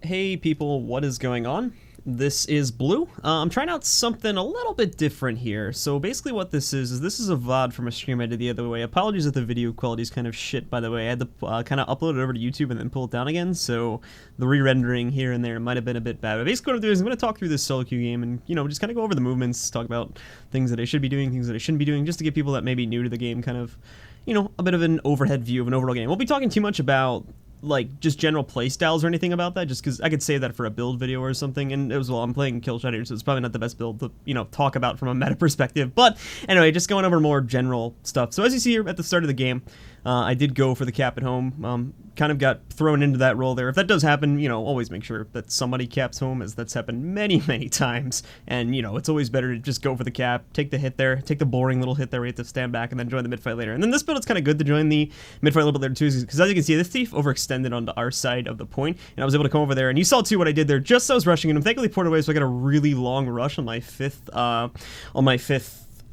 Hey people, what is going on? This is Blue. I'm trying out something a little bit different here. So basically what this is this is a VOD from a stream I did the other way. Apologies if the video quality is kind of shit, by the way. I had to kind of upload it over to YouTube and then pull it down again, so the re-rendering here and there might have been a bit bad. But basically what I'm doing is I'm going to talk through this solo queue game and, you know, just kind of go over the movements, talk about things that I should be doing, things that I shouldn't be doing, just to give people that may be new to the game kind of, you know, a bit of an overhead view of an overall game. We'll be talking too much about like just general play styles or anything about that, just because I could say that for a build video or something, and as well I'm playing Killshot here, so it's probably not the best build to, you know, talk about from a meta perspective. But anyway, just going over more general stuff. So as you see here at the start of the game, I did go for the cap at home. Kind of got thrown into that role there. If that does happen, you know, always make sure that somebody caps home, as that's happened many times. And, you know, it's always better to just go for the cap, take the hit there, take the boring little hit there where you have to stand back, and then join the mid fight later. And then this build, it's kind of good to join the mid fight a little bit later too, because as you can see, this thief overextended onto our side of the point, and I was able to come over there. And you saw too what I did there, just as I was rushing him. Thankfully poured away, so I got a really long rush on my fifth,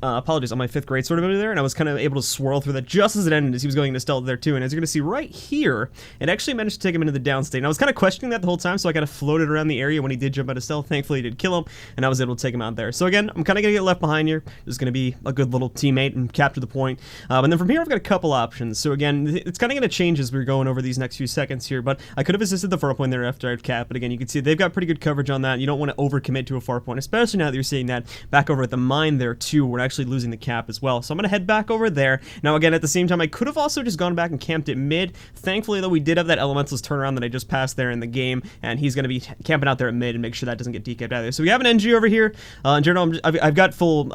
apologies, on my fifth grade sort of ability there, and I was kind of able to swirl through that just as it ended, as he was going into stealth there too. And as you're going to see right here, it actually managed to take him into the downstate. And I was kind of questioning that the whole time, so I kind of floated around the area when he did jump out of stealth. Thankfully, he did kill him, and I was able to take him out there. So again, I'm kind of going to get left behind here. Just going to be a good little teammate and capture the point. And then from here, I've got a couple options. So again, it's kind of going to change as we're going over these next few seconds here, but I could have assisted the far point there after I'd cap. But again, you can see they've got pretty good coverage on that. You don't want to overcommit to a far point, especially now that you're seeing that back over at the mine there too. We're actually losing the cap as well. So I'm going to head back over there. Now again, at the same time, I could have also just gone back and camped it mid. Thankfully though, we did have that elementalist turnaround that I just passed there in the game, and he's going to be camping out there at mid and make sure that doesn't get decapped either. So we have an NG over here. In general, I've got full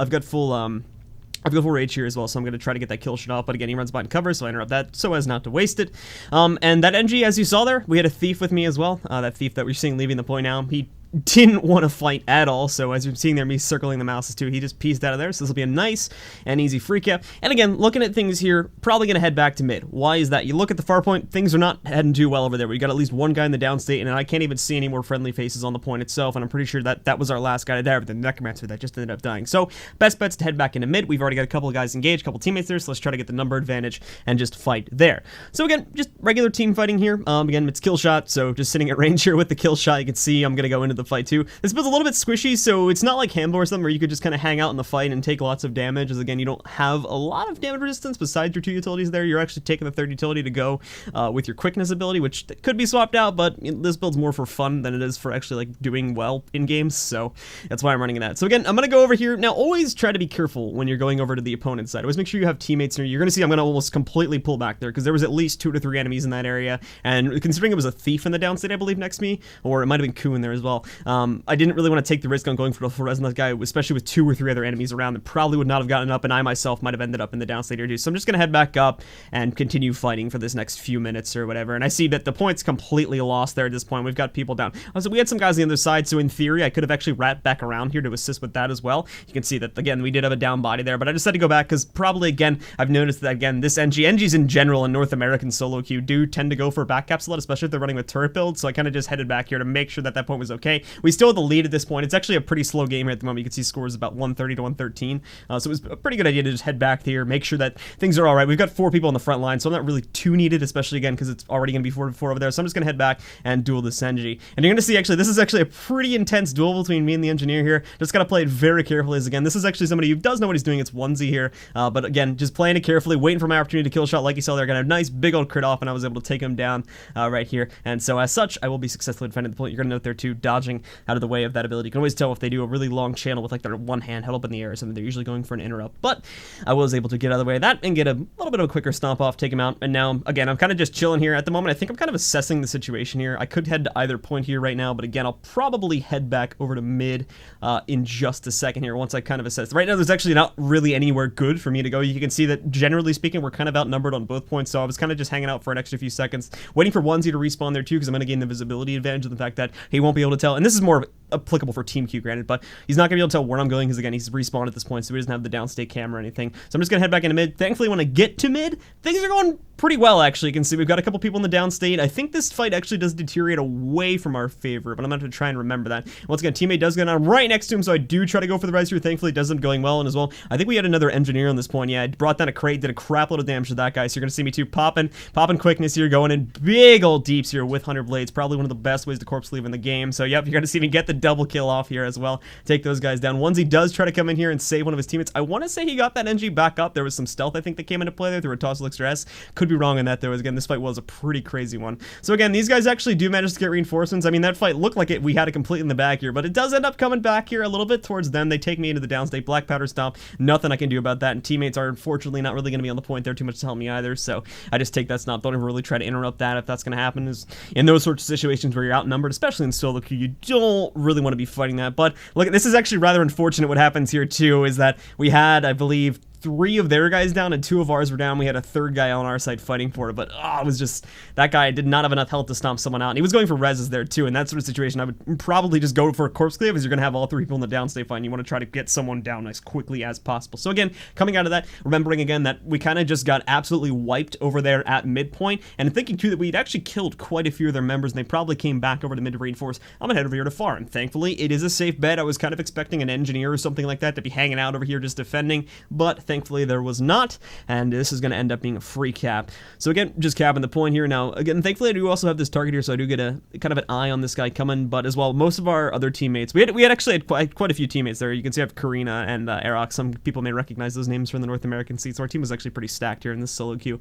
rage here as well, so I'm going to try to get that kill shot off, but again, he runs behind cover, so I interrupt that so as not to waste it. And that NG, as you saw there, we had a thief with me as well. That thief that we're seeing leaving the point now, he didn't want to fight at all, so as you're seeing there, me circling the mouses too, he just pieced out of there, so this will be a nice and easy free cap. And again, looking at things here, probably going to head back to mid. Why is that? You look at the far point, things are not heading too well over there. We got at least one guy in the downstate, and I can't even see any more friendly faces on the point itself, and I'm pretty sure that that was our last guy there, but the necromancer that just ended up dying. So best bet's to head back into mid. We've already got a couple of guys engaged, a couple teammates there, so let's try to get the number advantage and just fight there. So again, just regular team fighting here. Again, it's kill shot, so just sitting at range here with the kill shot. You can see I'm going to go into the fight too. This build's a little bit squishy, so it's not like Handle or something where you could just kind of hang out in the fight and take lots of damage, as again, you don't have a lot of damage resistance besides your two utilities there. You're actually taking the third utility to go with your quickness ability, which could be swapped out, but this build's more for fun than it is for actually like doing well in games, so that's why I'm running that. So again, I'm going to go over here. Now, always try to be careful when you're going over to the opponent's side. Always make sure you have teammates near you. You're going to see I'm going to almost completely pull back there, because there was at least 2 to 3 enemies in that area, and considering it was a thief in the downstate, I believe, next to me, or it might have been Ku in there as well, I didn't really want to take the risk on going for the full res on that guy, especially with 2 or 3 other enemies around that probably would not have gotten up, and I myself might have ended up in the downstate here too. So I'm just going to head back up and continue fighting for this next few minutes or whatever. And I see that the point's completely lost there at this point. We've got people down. So we had some guys on the other side, so in theory, I could have actually wrapped back around here to assist with that as well. You can see that, again, we did have a down body there, but I just had to go back because probably, again, I've noticed that, again, this NGs in general in North American solo queue do tend to go for back caps a lot, especially if they're running with turret builds. So I kind of just headed back here to make sure that that point was okay. We still have the lead at this point. It's actually a pretty slow game here at the moment. You can see scores about 130 to 113. So it was a pretty good idea to just head back here, make sure that things are all right. We've got 4 people on the front line, so I'm not really too needed, especially again because it's already going to be 4-4 over there. So I'm just going to head back and duel the Senji. And you're going to see, actually, this is actually a pretty intense duel between me and the engineer here. Just got to play it very carefully, as again, this is actually somebody who does know what he's doing. It's onesie here, but again, just playing it carefully, waiting for my opportunity to kill shot. Like you saw there, got a nice big old crit off, and I was able to take him down right here. And so as such, I will be successfully defending the point. You're going to note there too, dodging out of the way of that ability. You can always tell if they do a really long channel with like their one hand held up in the air or something. They're usually going for an interrupt, but I was able to get out of the way of that and get a little bit of a quicker stomp off, take him out. And now, again, I'm kind of just chilling here at the moment. I think I'm kind of assessing the situation here. I could head to either point here right now, but again, I'll probably head back over to mid in just a second here once I kind of assess. Right now, there's actually not really anywhere good for me to go. You can see that, generally speaking, we're kind of outnumbered on both points, so I was kind of just hanging out for an extra few seconds, waiting for onesie to respawn there too, because I'm going to gain the visibility advantage of the fact that he won't be able to tell tell, and this is more applicable for Team Q, granted, but he's not going to be able to tell where I'm going because, again, he's respawned at this point, so he doesn't have the downstate camera or anything. So I'm just going to head back into mid. Thankfully, when I get to mid, things are going pretty well, actually. You can see we've got a couple people in the downstate. I think this fight actually does deteriorate away from our favor, but I'm going to try and remember that. Once again, teammate does go down right next to him, so I do try to go for the res here. Thankfully, it does end up going well, and as well, I think we had another engineer on this point. Yeah, I brought down a crate, did a crap load of damage to that guy, so you're going to see me too popping quickness here, going in big old deeps here with 100 blades. Probably one of the best ways to corpse leave in the game. So, yep, you're going to see me get the double kill off here as well. Take those guys down. Onesie does try to come in here and save one of his teammates. I want to say he got that NG back up. There was some stealth, I think, that came into play there through a toss elixir S. Could be wrong on that, though, as again, this fight was a pretty crazy one. So again, these guys actually do manage to get reinforcements. I mean, that fight looked like we had it complete in the back here, but it does end up coming back here a little bit towards them. They take me into the downstate. Black powder stomp. Nothing I can do about that, and teammates are unfortunately not really going to be on the point there too much to help me either, so I just take that stomp. Don't even really try to interrupt that if that's going to happen. Is in those sorts of situations where you're outnumbered, especially in solo queue, you don't really want to be fighting that. But look, this is actually rather unfortunate. What happens here too is that we had, I believe, 3 of their guys down and 2 of ours were down. We had a 3rd guy on our side fighting for it, but it was just, that guy did not have enough health to stomp someone out, and he was going for reses there too. In that sort of situation, I would probably just go for a corpse cleave, because you're going to have all 3 people in the downstate fight, and you want to try to get someone down as quickly as possible. So again, coming out of that, remembering again that we kind of just got absolutely wiped over there at midpoint, and thinking too that we'd actually killed quite a few of their members, and they probably came back over to mid to reinforce. I'm going to head over here to far, and thankfully, it is a safe bet. I was kind of expecting an engineer or something like that to be hanging out over here just defending, but thankfully there was not. And this is going to end up being a free cap. So again, just capping the point here. Now, again, thankfully I do also have this target here, so I do get a kind of an eye on this guy coming, but as well, most of our other teammates, we had actually quite a few teammates there. You can see I have Karina and Aerox. Some people may recognize those names from the North American seats. So our team was actually pretty stacked here in this solo queue.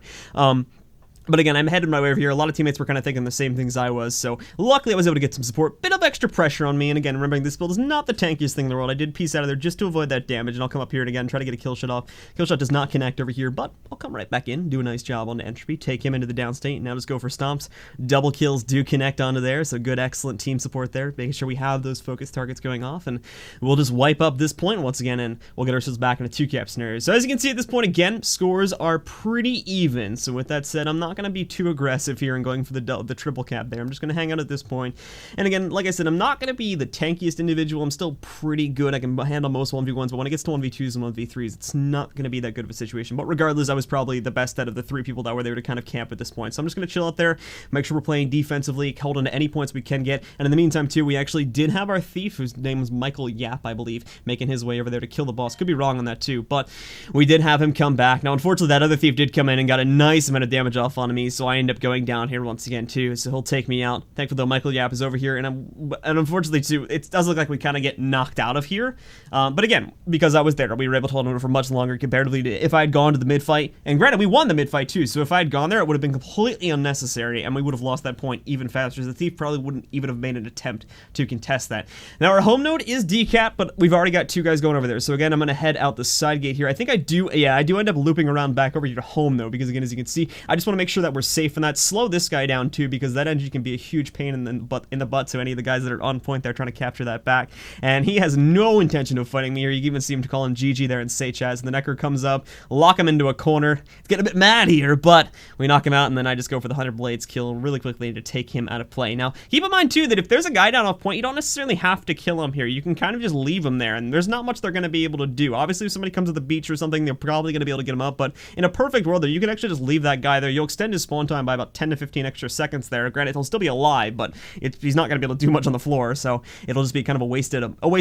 But again, I'm headed my way over here. A lot of teammates were kind of thinking the same things I was, so luckily I was able to get some support. Bit of extra pressure on me, and again, remembering this build is not the tankiest thing in the world. I did piece out of there just to avoid that damage, and I'll come up here and again try to get a kill shot off. Kill shot does not connect over here, but I'll come right back in, do a nice job on the entropy, take him into the downstate, and now just go for stomps. Double kills do connect onto there, so good, excellent team support there, making sure we have those focus targets going off, and we'll just wipe up this point once again, and we'll get ourselves back in a 2-cap scenario. So as you can see at this point, again, scores are pretty even, so with that said, I'm not going to be too aggressive here and going for the triple cap there. I'm just going to hang out at this point. And again, like I said, I'm not going to be the tankiest individual. I'm still pretty good. I can handle most 1v1s, but when it gets to 1v2s and 1v3s, it's not going to be that good of a situation. But regardless, I was probably the best out of the 3 people that were there to kind of camp at this point. So I'm just going to chill out there, make sure we're playing defensively, hold on to any points we can get. And in the meantime, too, we actually did have our thief, whose name was Michael Yap, I believe, making his way over there to kill the boss. Could be wrong on that, too, but we did have him come back. Now, unfortunately, that other thief did come in and got a nice amount of damage off on me, so I end up going down here once again too, so he'll take me out. Thankfully though, Michael Yap is over here, and unfortunately too, it does look like we kind of get knocked out of here, but again, because I was there, we were able to hold on for much longer comparatively to if I had gone to the mid fight. And granted, we won the mid fight too, so if I had gone there, it would have been completely unnecessary, and we would have lost that point even faster. The thief probably wouldn't even have made an attempt to contest that. Now our home node is decap, but we've already got 2 guys going over there, so again, I'm going to head out the side gate here. I think I do end up looping around back over here to home though, because again, as you can see, I just want to make sure that we're safe and that. Slow this guy down too, because that engine can be a huge pain in the butt to any of the guys that are on point there trying to capture that back, and he has no intention of fighting me here. You can even see him calling GG there in Seychaz, and the Necker comes up, lock him into a corner. It's getting a bit mad here, but we knock him out, and then I just go for the 100 blades kill really quickly to take him out of play. Now keep in mind too that if there's a guy down off point, you don't necessarily have to kill him here. You can kind of just leave him there, and there's not much they're going to be able to do. Obviously if somebody comes to the beach or something, they're probably going to be able to get him up, but in a perfect world there, you can actually just leave that guy there. You'll extend his spawn time by about 10 to 15 extra seconds there. Granted, he'll still be alive, but he's not going to be able to do much on the floor, so it'll just be kind of a waste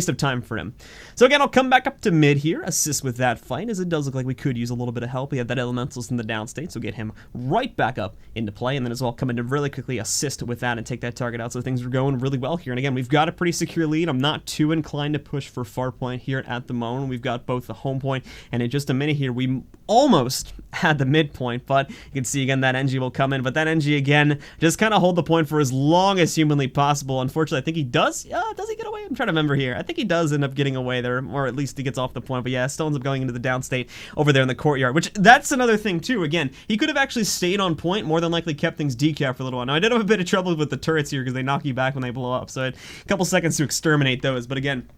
of time for him. So again, I'll come back up to mid here, assist with that fight, as it does look like we could use a little bit of help. We have that elementals in the downstate, so get him right back up into play, and then as well come in to really quickly assist with that and take that target out, so things are going really well here. And again, we've got a pretty secure lead. I'm not too inclined to push for far point here at the moment. We've got both the home point, and in just a minute here, we almost had the midpoint, but you can see again that NG will come in, but that NG again just kind of hold the point for as long as humanly possible. Unfortunately, I think he does. Does he get away? I'm trying to remember here. I think he does end up getting away there, or at least he gets off the point. But yeah, still ends up going into the downstate over there in the courtyard, which that's another thing too. Again, he could have actually stayed on point, more than likely kept things decap for a little while. Now, I did have a bit of trouble with the turrets here because they knock you back when they blow up, so I had a couple seconds to exterminate those. But again,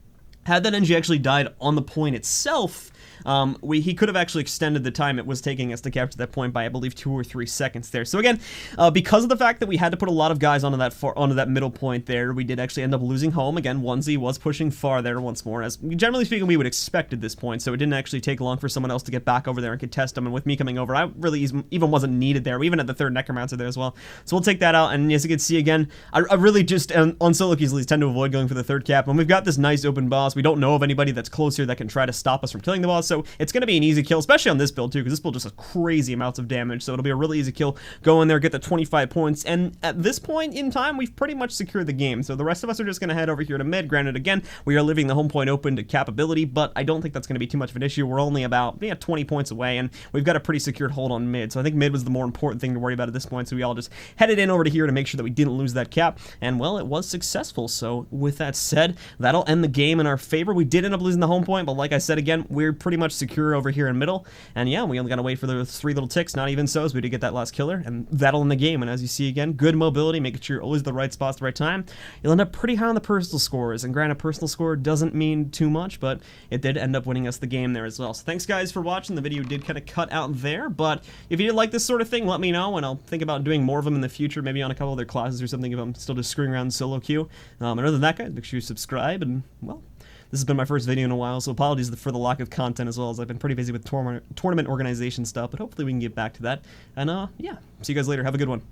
had that NG actually died on the point itself, he could have actually extended the time it was taking us to capture that point by, I believe, 2 or 3 seconds there. So again, because of the fact that we had to put a lot of guys onto that middle point there, we did actually end up losing home. Again, 1Z was pushing far there once more, as generally speaking we would expect at this point, so it didn't actually take long for someone else to get back over there and contest them, and with me coming over, I really even wasn't needed there. We even had the third Necromancer there as well. So we'll take that out, and as you can see again, I really just, on solo queues at least, tend to avoid going for the third cap. When we've got this nice open boss, we don't know of anybody that's closer that can try to stop us from killing the boss, so it's going to be an easy kill, especially on this build too, because this build just has crazy amounts of damage, so it'll be a really easy kill. Go in there, get the 25 points, and at this point in time, we've pretty much secured the game, so the rest of us are just going to head over here to mid. Granted, again, we are leaving the home point open to capability, but I don't think that's going to be too much of an issue. We're only about 20 points away, and we've got a pretty secured hold on mid, so I think mid was the more important thing to worry about at this point, so we all just headed in over to here to make sure that we didn't lose that cap, and well, it was successful. So with that said, that'll end the game in our favor. We did end up losing the home point, but like I said again, we're pretty much secure over here in middle, and yeah, we only gotta wait for the 3 little ticks, not even so, as we did get that last killer, and that'll end the game. And as you see again, good mobility, making sure you're always at the right spots at the right time. You'll end up pretty high on the personal scores, and granted, personal score doesn't mean too much, but it did end up winning us the game there as well. So thanks guys for watching. The video did kind of cut out there, but if you did like this sort of thing, let me know, and I'll think about doing more of them in the future, maybe on a couple other classes or something if I'm still just screwing around solo queue. And other than that, guys, make sure you subscribe, and well, this has been my first video in a while, so apologies for the lack of content, as well as I've been pretty busy with tournament organization stuff, but hopefully we can get back to that. And yeah, see you guys later. Have a good one.